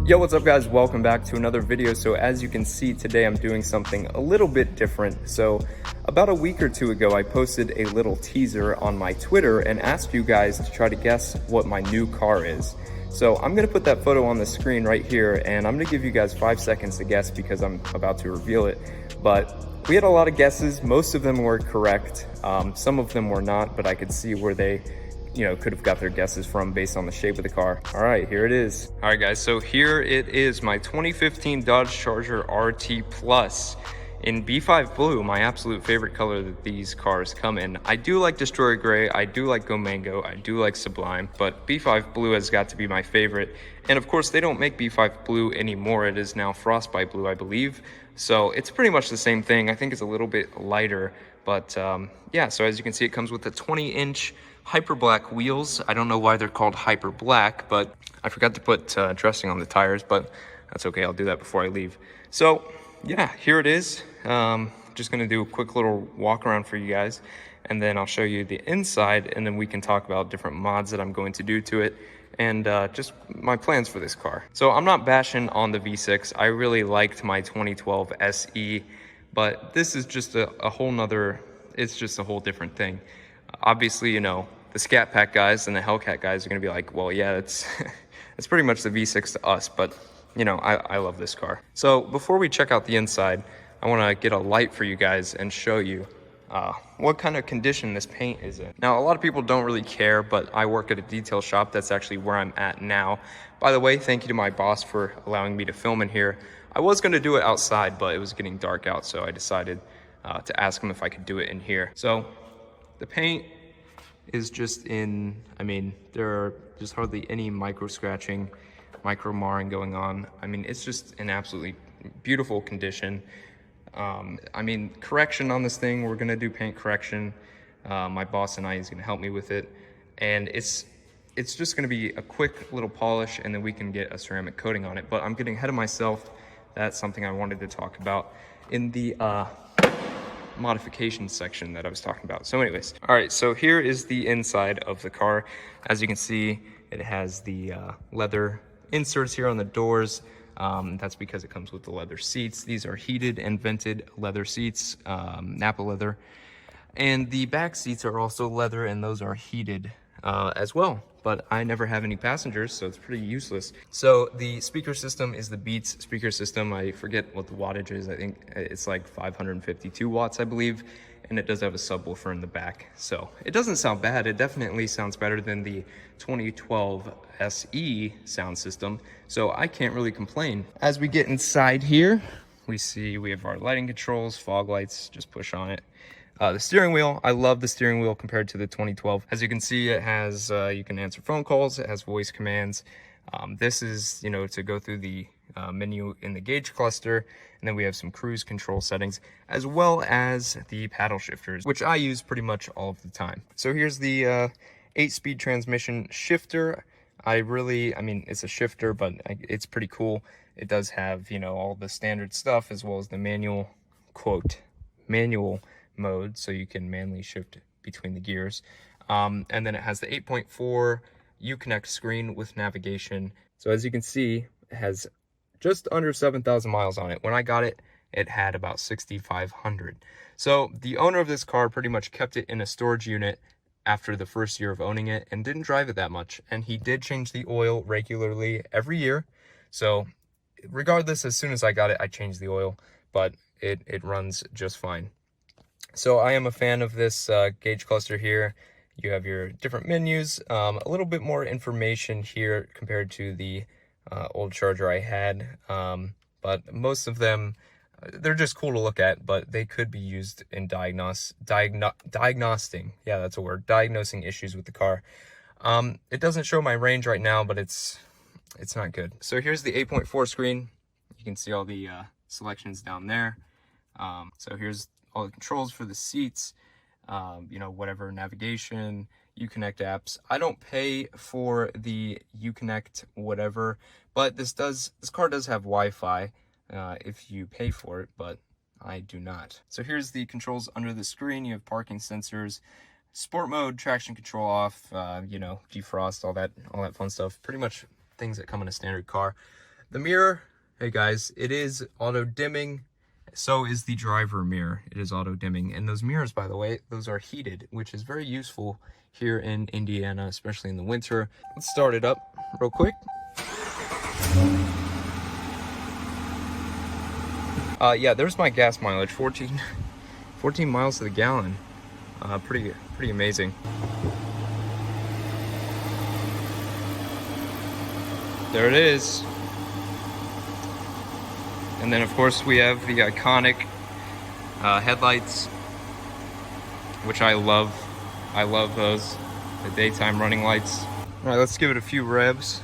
Yo, what's up guys? Welcome back to another video. So as you can see, today I'm doing something a little bit different. So about a week or two ago, I posted a little teaser on my Twitter and asked you guys to try to guess what my new car is. So I'm gonna put that photo on the screen right here, and I'm gonna give you guys 5 seconds to guess because I'm about to reveal it. But we had a lot of guesses. Most of them were correct. Some of them were not, but I could see where they could have got their guesses from based on the shape of the car. All right, here it is. All right, guys, so here it is, my 2015 Dodge Charger RT Plus in B5 Blue, my absolute favorite color that these cars come in. I do like Destroyer Gray, I do like Go Mango, I do like Sublime, but B5 Blue has got to be my favorite. And of course, they don't make B5 Blue anymore. It is now Frostbite Blue, I believe. So it's pretty much the same thing. I think it's a little bit lighter, but yeah, so as you can see, it comes with the 20-inch hyper black wheels. I don't know why they're called hyper black, but I forgot to put dressing on the tires, but that's okay. I'll do that before I leave. So yeah, here it is. Just gonna do a quick little walk around for you guys, and then I'll show you the inside, and then we can talk about different mods that I'm going to do to it, and just my plans for this car. So I'm not bashing on the V6. I really liked my 2012 SE, but this is just a whole nother, it's just a whole different thing. Obviously, the Scat Pack guys and the Hellcat guys are going to be like, well, yeah, it's pretty much the V6 to us, but, I love this car. So before we check out the inside, I want to get a light for you guys and show you what kind of condition this paint is in. Now, a lot of people don't really care, but I work at a detail shop. That's actually where I'm at now. By the way, thank you to my boss for allowing me to film in here. I was going to do it outside, but it was getting dark out, so I decided to ask him if I could do it in here. So the paint is just in, there are just hardly any micro scratching, micro marring going on. It's just in absolutely beautiful condition. Correction on this thing, we're gonna do paint correction. My boss and I is gonna help me with it. And it's just gonna be a quick little polish, and then we can get a ceramic coating on it. But I'm getting ahead of myself. That's something I wanted to talk about in the modification section that I was talking about. So anyways, all right, so here is the inside of the car. As you can see, it has the leather inserts here on the doors. That's because it comes with the leather seats. These are heated and vented leather seats, Napa leather. And the back seats are also leather, and those are heated as well. But I never have any passengers, so it's pretty useless. So the speaker system is the Beats speaker system. I forget what the wattage is. I think it's like 552 watts, I believe. And it does have a subwoofer in the back. So it doesn't sound bad. It definitely sounds better than the 2012 SE sound system. So I can't really complain. As we get inside here, we have our lighting controls, fog lights, just push on it. The steering wheel, I love the steering wheel compared to the 2012. As you can see, it has, you can answer phone calls, it has voice commands. This is, to go through the menu in the gauge cluster, and then we have some cruise control settings, as well as the paddle shifters, which I use pretty much all of the time. So here's the 8-speed transmission shifter. It's a shifter, but it's pretty cool. It does have, all the standard stuff, as well as the manual, quote, manual mode, so you can manually shift between the gears. And then it has the 8.4 Uconnect screen with navigation. So as you can see, it has just under 7,000 miles on it. When I got it, it had about 6,500. So the owner of this car pretty much kept it in a storage unit after the first year of owning it and didn't drive it that much. And he did change the oil regularly every year. So regardless, as soon as I got it, I changed the oil, but it runs just fine. So I am a fan of this gauge cluster here. You have your different menus, a little bit more information here compared to the old Charger I had. But most of them, they're just cool to look at, but they could be used in diagnosing, yeah, that's a word, diagnosing issues with the car. It doesn't show my range right now, but it's not good. So here's the 8.4 screen. You can see all the selections down there. So here's all the controls for the seats, whatever navigation, Uconnect apps. I don't pay for the Uconnect whatever, but this car does have Wi-Fi if you pay for it, but I do not. So here's the controls under the screen. You have parking sensors, sport mode, traction control off, defrost, all that fun stuff. Pretty much things that come in a standard car. The mirror, hey guys, it is auto dimming. So is the driver mirror. It is auto dimming. And those mirrors, by the way, those are heated, which is very useful here in Indiana, especially in the winter. Let's start it up real quick. Yeah, there's my gas mileage, 14 miles to the gallon. Pretty amazing. There it is. And then of course we have the iconic headlights, which I love. I love those, the daytime running lights. All right, let's give it a few revs.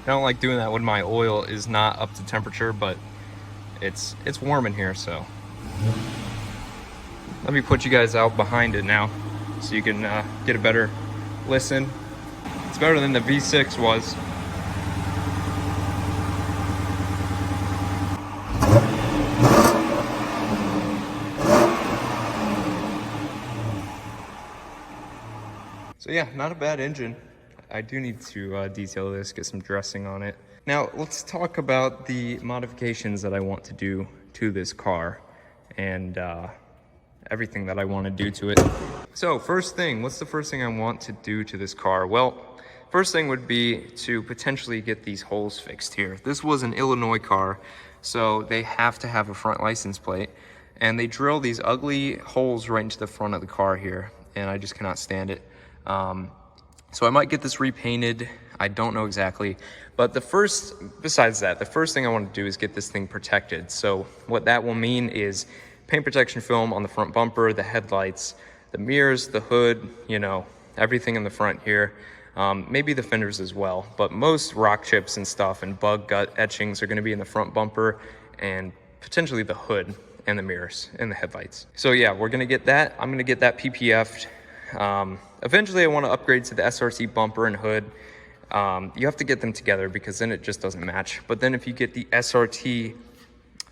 I don't like doing that when my oil is not up to temperature, but it's warm in here, so. Let me put you guys out behind it now so you can get a better listen. It's better than the V6 was. So yeah, not a bad engine. I do need to detail this, get some dressing on it. Now, let's talk about the modifications that I want to do to this car and everything that I want to do to it. So first thing, what's the first thing I want to do to this car? Well, first thing would be to potentially get these holes fixed here. This was an Illinois car, so they have to have a front license plate. And they drill these ugly holes right into the front of the car here, and I just cannot stand it. So I might get this repainted. I don't know exactly. But besides that, the first thing I want to do is get this thing protected. So what that will mean is paint protection film on the front bumper, the headlights, the mirrors, the hood, you know, everything in the front here. Maybe the fenders as well. But most rock chips and stuff and bug gut etchings are going to be in the front bumper and potentially the hood and the mirrors and the headlights. So yeah, we're going to get that. I'm going to get that PPF'd. Eventually I want to upgrade to the SRT bumper and hood. You have to get them together because then it just doesn't match. But then if you get the SRT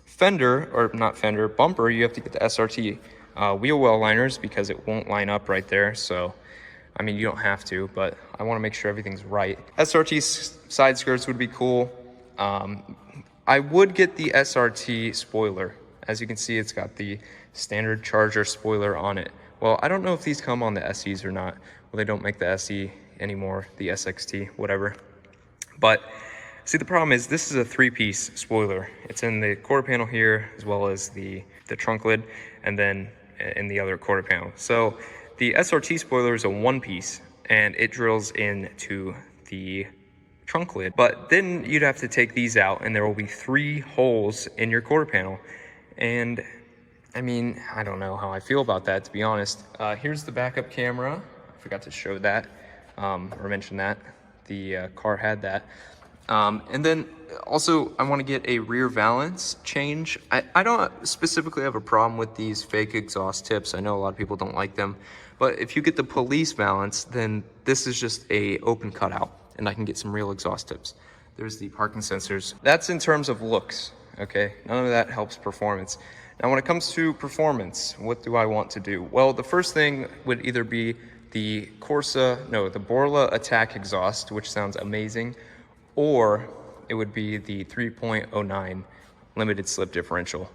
fender, or not fender, bumper, you have to get the SRT wheel well liners because it won't line up right there. So, I mean, you don't have to, but I want to make sure everything's right. SRT side skirts would be cool. I would get the SRT spoiler. As you can see, it's got the standard Charger spoiler on it. Well, I don't know if these come on the SEs or not. Well, they don't make the SE anymore, the SXT, whatever. But see, the problem is this is a 3-piece spoiler. It's in the quarter panel here, as well as the trunk lid, and then in the other quarter panel. So the SRT spoiler is a 1-piece, and it drills into the trunk lid. But then you'd have to take these out, and there will be 3 holes in your quarter panel. And I mean, I don't know how I feel about that, to be honest. Here's the backup camera. I forgot to show that, or mention that. The car had that. And then also, I want to get a rear valance change. I don't specifically have a problem with these fake exhaust tips. I know a lot of people don't like them. But if you get the police valance, then this is just a open cutout, and I can get some real exhaust tips. There's the parking sensors. That's in terms of looks, okay? None of that helps performance. Now, when it comes to performance, what do I want to do? Well, the first thing would either be the Borla Attack exhaust, which sounds amazing, or it would be the 3.09 limited slip differential.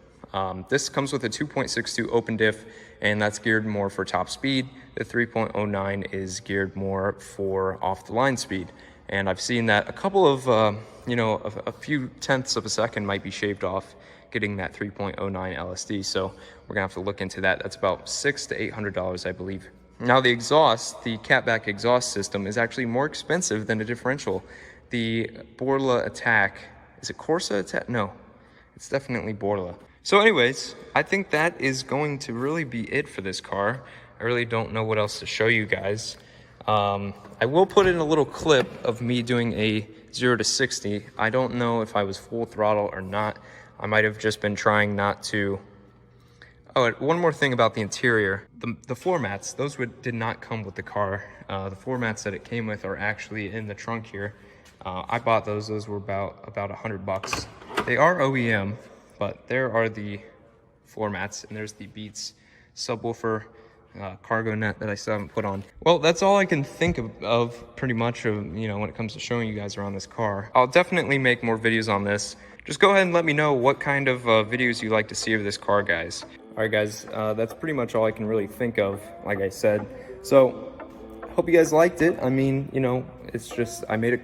This comes with a 2.62 open diff, and that's geared more for top speed. The 3.09 is geared more for off-the-line speed. And I've seen that a couple of, a few tenths of a second might be shaved off getting that 3.09 LSD. So we're gonna have to look into that. That's about $600 to $800, I believe. Now the exhaust, the catback exhaust system is actually more expensive than a differential. The Borla Attack, is it Corsa Attack? No, it's definitely Borla. So anyways, I think that is going to really be it for this car. I really don't know what else to show you guys. I will put in a little clip of me doing a 0 to 60. I don't know if I was full throttle or not. I might have just been trying not to. Oh, one more thing about the interior. The floor mats, those did not come with the car. The floor mats that it came with are actually in the trunk here. I bought those. Those were about $100. They are OEM, but there are the floor mats, and there's the Beats subwoofer cargo net that I still haven't put on. Well, that's all I can think of pretty much of, you know, when it comes to showing you guys around this car. I'll definitely make more videos on this. Just go ahead and let me know what kind of videos you like to see of this car, guys. All right, guys, that's pretty much all I can really think of, like I said. So, hope you guys liked it. I mean, you know, it's just, I made a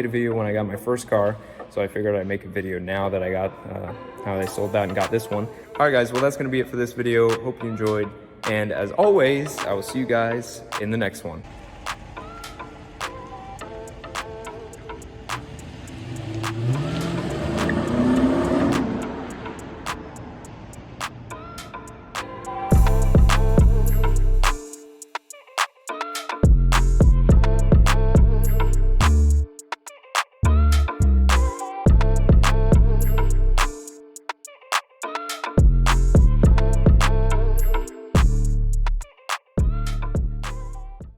video when I got my first car, so I figured I'd make a video now that I got, how I sold that and got this one. All right, guys, well, that's gonna be it for this video. Hope you enjoyed, and as always, I will see you guys in the next one.